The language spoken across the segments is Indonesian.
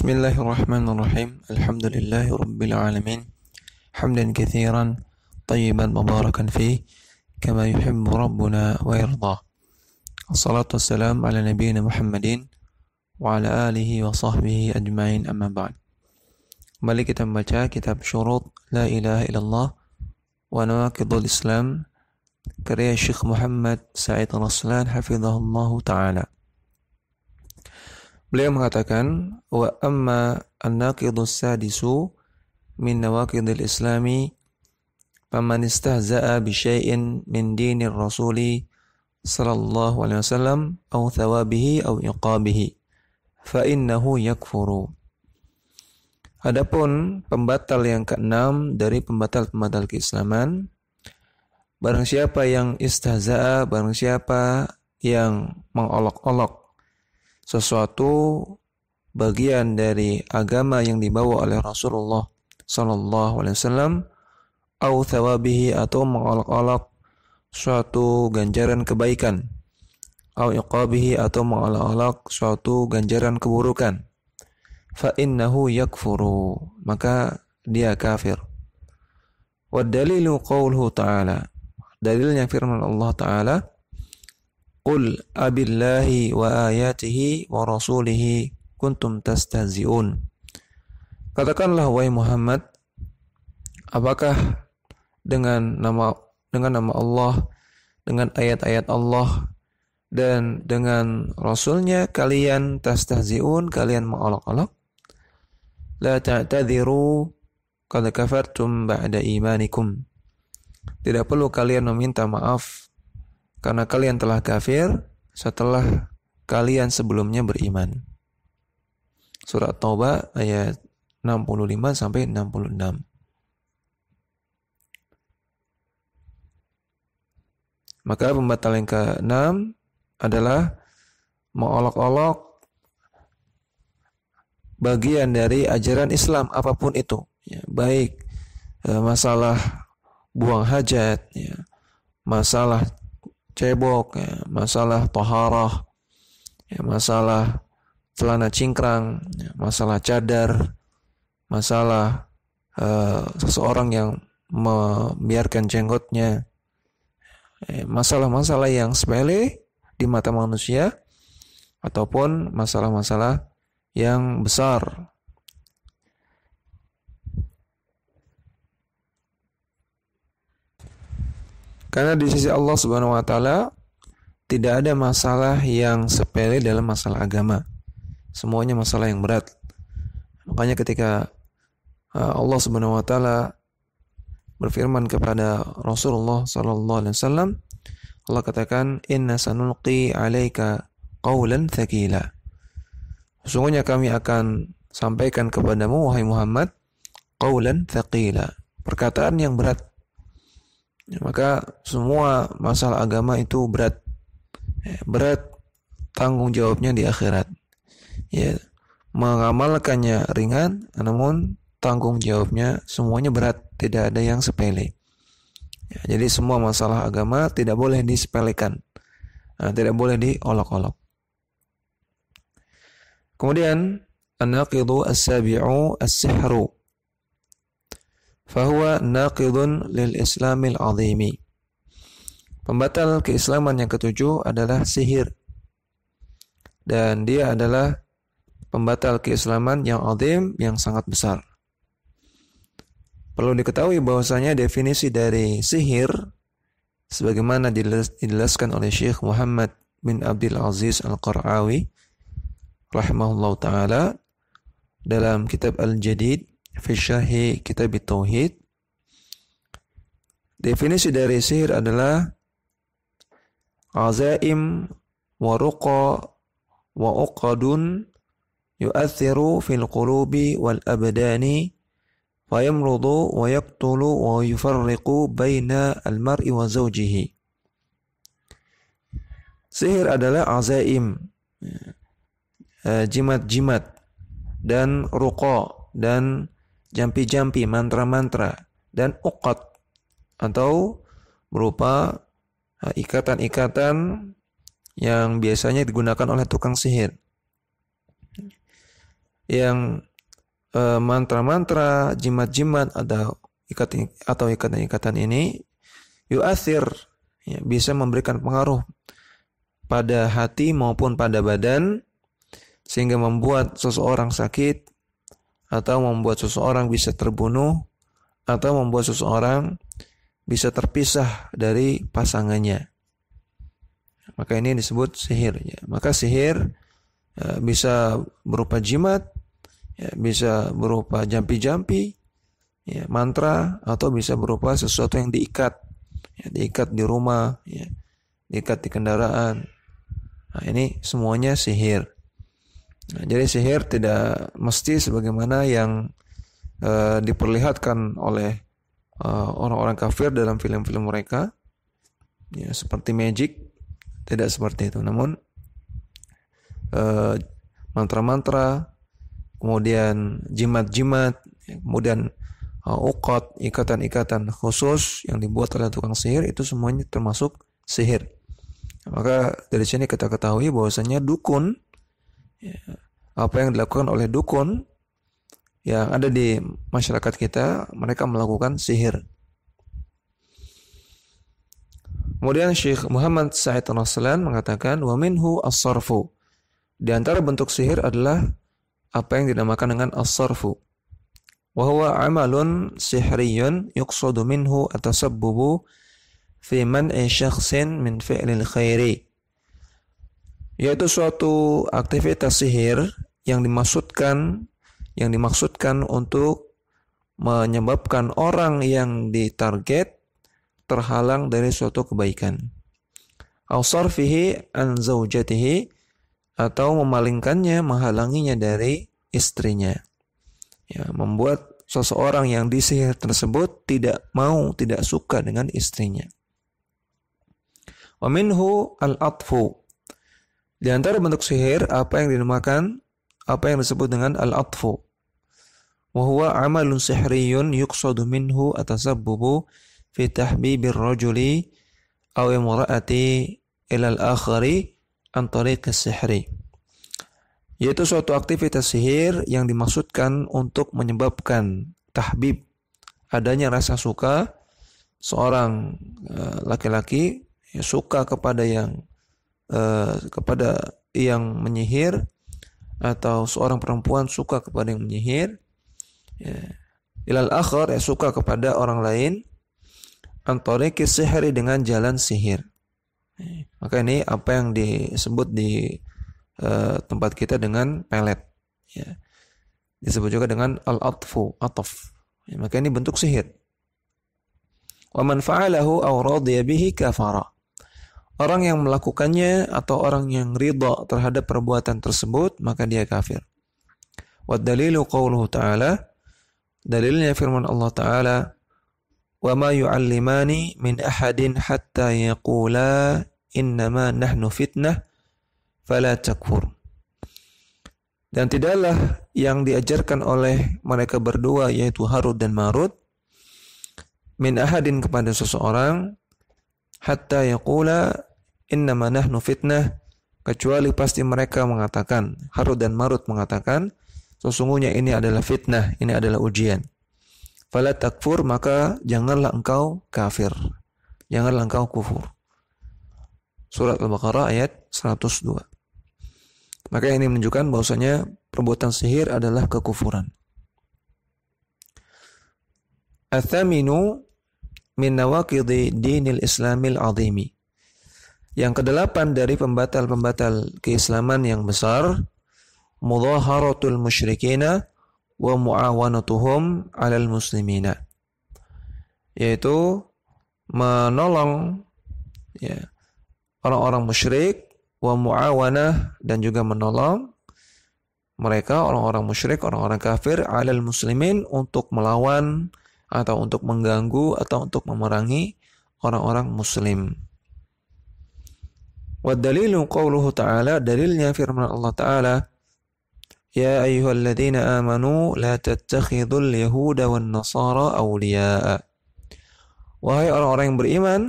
Bismillahirrahmanirrahim. Alhamdulillahirabbil alamin. Hamdan katsiran tayyiban mubarakan fih kama yuhibbu rabbuna wa yardah. Wassalatu wassalamu ala nabiyyina Muhammadin wa ala alihi wa sahbihi ajma'in, amma ba'd. Kembali kita membaca kitab Syurut La ilaha illallah wa Nawaqidul Islam karya Syekh Muhammad Sa'id Raslan hafizahullahu ta'ala. Beliau mengatakan, wa amma an-naqidus sadisu min nawaqidil islami faman istahza'a bi syai'in min dinir rasuli sallallahu alaihi wasallam aw thawabihi aw iqabihi fa innahu yakfuru. Adapun pembatal yang keenam dari pembatal-pembatal keislaman, barang siapa yang istahza'a, barang siapa yang mengolok-olok sesuatu bagian dari agama yang dibawa oleh Rasulullah sallallahu alaihi wasallam, au thawabihi, atau mengolok-olok suatu ganjaran kebaikan, au iqabihi, atau mengolok-olok suatu ganjaran keburukan, fa innahu yakfuru, maka dia kafir. Wa dalilu qauluhu ta'ala, dalilnya firman Allah Ta'ala, Qul abillahi wa ayatihi wa rasulihi kuntum tastahzi'un. Katakanlah wahai Muhammad, apakah dengan nama Allah, dengan ayat-ayat Allah dan dengan Rasulnya kalian tastahzi'un, kalian mengolok-olok? La ta'tadhiru qad kafartum ba'da imanikum. Tidak perlu kalian meminta maaf karena kalian telah kafir setelah kalian sebelumnya beriman. Surat Taubah ayat 65 sampai 66. Maka pembatal yang ke-6 adalah mengolok-olok bagian dari ajaran Islam apapun itu, ya, baik masalah buang hajat, ya, masalah cebok, ya, masalah taharah, ya, masalah celana cingkrang, ya, masalah cadar, masalah seseorang yang membiarkan jenggotnya, ya, masalah-masalah yang sepele di mata manusia ataupun masalah-masalah yang besar. Karena di sisi Allah Subhanahu wa taala tidak ada masalah yang sepele dalam masalah agama. Semuanya masalah yang berat. Makanya ketika Allah Subhanahu wa taala berfirman kepada Rasulullah sallallahu alaihi wasallam, Allah katakan, "Inna sanulqi 'alaika qawlan tsaqila." Sesungguhnya kami akan sampaikan kepadamu wahai Muhammad qawlan tsaqila, perkataan yang berat. Ya, maka semua masalah agama itu berat, berat tanggung jawabnya di akhirat. Ya, mengamalkannya ringan, namun tanggung jawabnya semuanya berat, tidak ada yang sepele. Ya, jadi semua masalah agama tidak boleh disepelekan, tidak boleh diolok-olok. Kemudian an-naqidu as-sabi'u as-sihru, fahuwa naqidun lil islamil azimi. Pembatal keislaman yang ketujuh adalah sihir, dan dia adalah pembatal keislaman yang azim, yang sangat besar. Perlu diketahui bahwasanya definisi dari sihir sebagaimana dijelaskan oleh Syekh Muhammad bin Abdul Aziz Al-Qar'awi rahimahullahu taala dalam kitab Al-Jadid fi Syarhi Kitab Tauhid. Definisi dari sihir adalah azaim wa ruqa wa uqadun yu'athiru fil qulubi wal abdani wa yamrudu wa yaqtulu wa yufarriqu baina al-mar'i wa zawjihi. Sihir adalah azaim, jimat-jimat, dan ruqa, dan jampi-jampi, mantra-mantra, dan uqad, atau berupa ikatan-ikatan yang biasanya digunakan oleh tukang sihir. yang mantra-mantra, jimat-jimat atau ikatan-ikatan ini yu'athir, ya, bisa memberikan pengaruh pada hati maupun pada badan sehingga membuat seseorang sakit atau membuat seseorang bisa terbunuh atau membuat seseorang bisa terpisah dari pasangannya. Maka ini disebut sihir, ya. Maka sihir bisa berupa jimat, ya, bisa berupa jampi-jampi, ya, mantra, atau bisa berupa sesuatu yang diikat, ya, diikat di rumah, ya, diikat di kendaraan. Nah, ini semuanya sihir. Nah, jadi sihir tidak mesti sebagaimana yang diperlihatkan oleh orang-orang kafir dalam film-film mereka, ya, seperti magic. Tidak seperti itu. Namun mantra-mantra, kemudian jimat-jimat, kemudian uqad, ikatan-ikatan khusus yang dibuat oleh tukang sihir, itu semuanya termasuk sihir. Maka dari sini kita ketahui bahwasanya dukun, ya, apa yang dilakukan oleh dukun yang ada di masyarakat kita, mereka melakukan sihir. Kemudian Syekh Muhammad Sa'id Al-Raslan mengatakan, wa minhu as-sarfu. Di antara bentuk sihir adalah apa yang dinamakan dengan as-sarfu. Wa huwa amalun sihriyun yuqsadu minhu at-tasabbubu fi man'i syakhsin min fi'lil khairi. Yaitu suatu aktivitas sihir yang dimaksudkan untuk menyebabkan orang yang ditarget terhalang dari suatu kebaikan. Aw sarfihi an zaujatihi, atau memalingkannya, menghalanginya dari istrinya. Ya, membuat seseorang yang disihir tersebut tidak suka dengan istrinya. Wa minhu al-atfu. Di antara bentuk sihir apa yang disebut dengan al-atfu. Wa huwa amalun sihriyun yuqsadu minhu at-tasabbubu fi tahbibir rajuli aw imra'ati ila al-akhari an tariq as-sihri. Yaitu suatu aktivitas sihir yang dimaksudkan untuk menyebabkan tahbib, adanya rasa suka seorang laki-laki, ya, suka kepada yang menyihir, atau seorang perempuan suka kepada yang menyihir, ya, ilal akhar, ya, suka kepada orang lain, antariqis sihri, dengan jalan sihir. Maka ini apa yang disebut di tempat kita dengan pelet, ya, disebut juga dengan al-atfu, ataf. Ya, maka ini bentuk sihir. Wa man fa'alahu aw radiya bihi kafara. Orang yang melakukannya atau orang yang ridha terhadap perbuatan tersebut, maka dia kafir. Wa dalilu qauluhu ta'ala, dalilnya firman Allah Ta'ala, wa ma yu'allimani min ahadin hatta yaqula innama nahnu fitnah fala takfur. Dan tidaklah yang diajarkan oleh mereka berdua, yaitu Harut dan Marut, min ahadin, kepada seseorang, hatta yaqula innama nahnu fitnah, kecuali pasti mereka mengatakan, Harut dan Marut mengatakan, sesungguhnya ini adalah fitnah, ini adalah ujian. Fala takfur, maka janganlah engkau kafir, janganlah engkau kufur. Surat Al-Baqarah ayat 102. Maka ini menunjukkan bahwasanya perbuatan sihir adalah kekufuran. Athaminu min nawaqidhi dinil islamil azimi. Yang kedelapan dari pembatal-pembatal keislaman yang besar, mudhaharatul musyrikina wa muawanatuhum 'alal muslimina. Yaitu menolong, ya, orang-orang musyrik, wa muawanah, dan juga menolong mereka, orang-orang musyrik, orang-orang kafir, 'alal muslimin, untuk melawan atau untuk mengganggu atau untuk memerangi orang-orang muslim. Wa dalilu qauluhu ta'ala, dalilnya firman Allah Ta'ala, ya ayyuhalladzina amanu la tattakhidul yahuda wan nasara awliya'a. Wahai orang-orang yang beriman,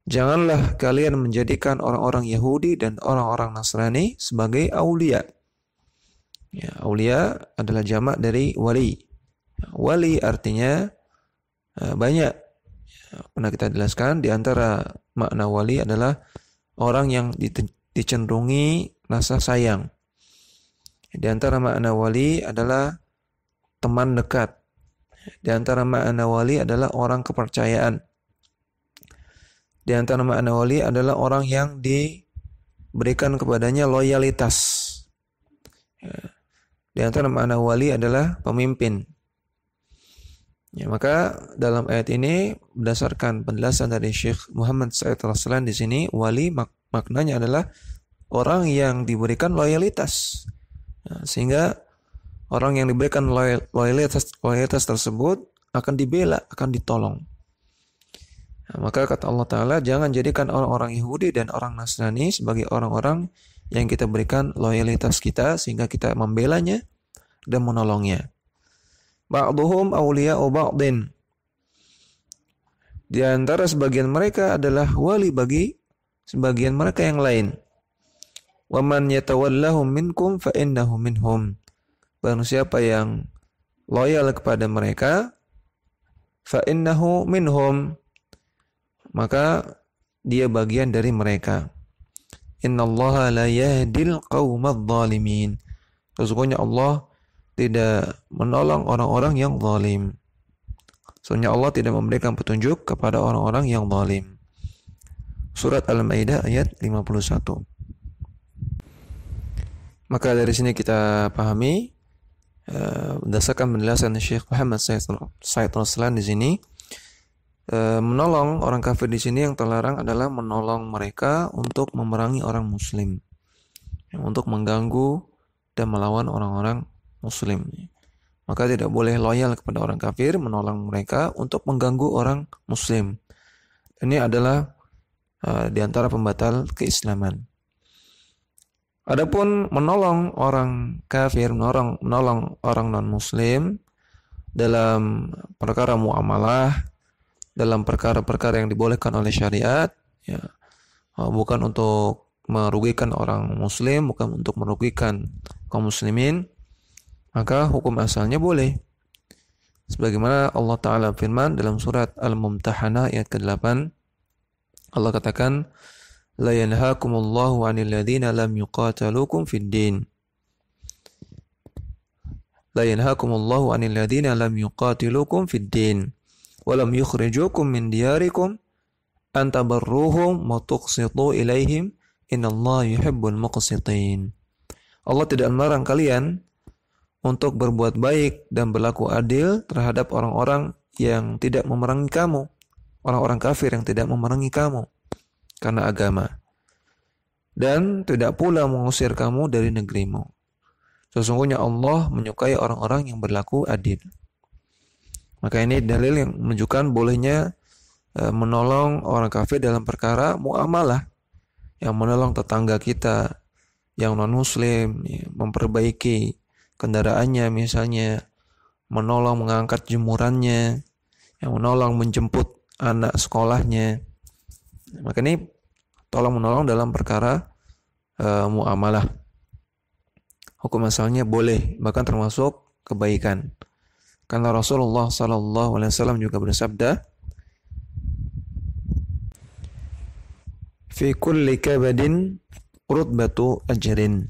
janganlah kalian menjadikan orang-orang Yahudi dan orang-orang Nasrani sebagai aulia. Ya, aulia adalah jamak dari wali. Wali artinya banyak. Pernah kita jelaskan di antara makna wali adalah orang yang dicenderungi rasa sayang. Di antara makna wali adalah teman dekat. Di antara makna wali adalah orang kepercayaan. Di antara makna wali adalah orang yang diberikan kepadanya loyalitas. Di antara makna wali adalah pemimpin. Ya, maka dalam ayat ini berdasarkan penjelasan dari Syekh Muhammad Said Al-Aslan di sini, wali maknanya adalah orang yang diberikan loyalitas. Nah, sehingga orang yang diberikan loyalitas tersebut akan dibela, akan ditolong. Nah, maka kata Allah Ta'ala, jangan jadikan orang-orang Yahudi dan orang Nasrani sebagai orang-orang yang kita berikan loyalitas kita sehingga kita membelanya dan menolongnya. Ba'duhum awliya'u ba'din. Di antara sebagian mereka adalah wali bagi sebagian mereka yang lain. Wa man yatawallahum minkum fa innahu minhum. Barang siapa yang loyal kepada mereka, fa innahu minhum, maka dia bagian dari mereka. Innallaha la yahdil qaumadh dhalimin. Sesungguhnya Allah tidak menolong orang-orang yang zalim. Sesungguhnya Allah tidak memberikan petunjuk kepada orang-orang yang zalim. Surat Al-Maidah ayat 51. Maka dari sini kita pahami berdasarkan penjelasan Syekh Muhammad Said Al-Aslan di sini, menolong orang kafir di sini yang terlarang adalah menolong mereka untuk memerangi orang muslim, untuk mengganggu dan melawan orang-orang muslim. Maka tidak boleh loyal kepada orang kafir, menolong mereka untuk mengganggu orang muslim. Ini adalah di antara pembatal keislaman. Adapun menolong orang kafir, menolong orang non-muslim dalam perkara muamalah, dalam perkara-perkara yang dibolehkan oleh syariat, ya, bukan untuk merugikan orang muslim, bukan untuk merugikan kaum muslimin, maka hukum asalnya boleh. Sebagaimana Allah Ta'ala firman dalam surat Al-Mumtahanah ayat ke-8, Allah katakan, La yanhakumullahu 'anil ladzina lam yuqatalukum fid din. La yanhakumullahu 'anil ladzina lam yuqatilukum fid din wa lam yukhrijukum min diyarikum an tabarruhum wa tuqsitu ilaihim innallaha yuhibbul muqsitin. Allah tidak melarang kalian untuk berbuat baik dan berlaku adil terhadap orang-orang yang tidak memerangi kamu, orang-orang kafir yang tidak memerangi kamu karena agama, dan tidak pula mengusir kamu dari negerimu. Sesungguhnya Allah menyukai orang-orang yang berlaku adil. Maka ini dalil yang menunjukkan bolehnya menolong orang kafir dalam perkara muamalah, yang menolong tetangga kita yang non-muslim, memperbaiki kendaraannya misalnya, menolong mengangkat jemurannya, yang menolong menjemput anak sekolahnya. Maka ini tolong menolong dalam perkara muamalah. Hukum asalnya boleh, bahkan termasuk kebaikan. Karena Rasulullah SAW juga bersabda, Fi kulli kabadin rutbatu ajrin.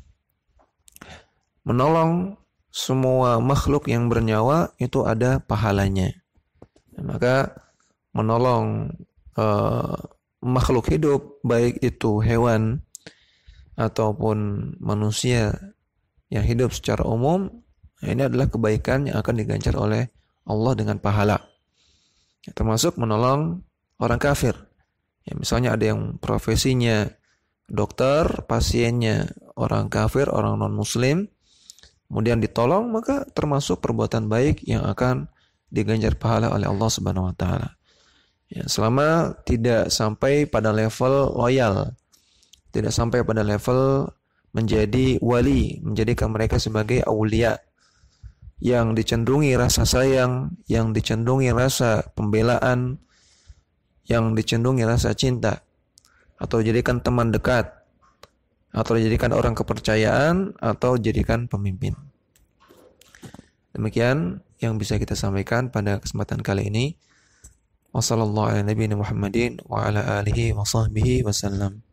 Menolong semua makhluk yang bernyawa itu ada pahalanya. Maka menolong makhluk hidup, baik itu hewan ataupun manusia yang hidup secara umum, ini adalah kebaikan yang akan diganjar oleh Allah dengan pahala. Termasuk menolong orang kafir. Ya, misalnya ada yang profesinya dokter, pasiennya orang kafir, orang non-muslim, kemudian ditolong, maka termasuk perbuatan baik yang akan diganjar pahala oleh Allah Subhanahu wa taala. Ya, selama tidak sampai pada level loyal, tidak sampai pada level menjadi wali, menjadikan mereka sebagai aulia yang dicenderungi rasa sayang, yang dicenderungi rasa pembelaan, yang dicenderungi rasa cinta, atau jadikan teman dekat, atau dijadikan orang kepercayaan, atau jadikan pemimpin. Demikian yang bisa kita sampaikan pada kesempatan kali ini. Wassalamualaikum warahmatullahi wabarakatuh wa ala alihi wa sahbihi wasallam.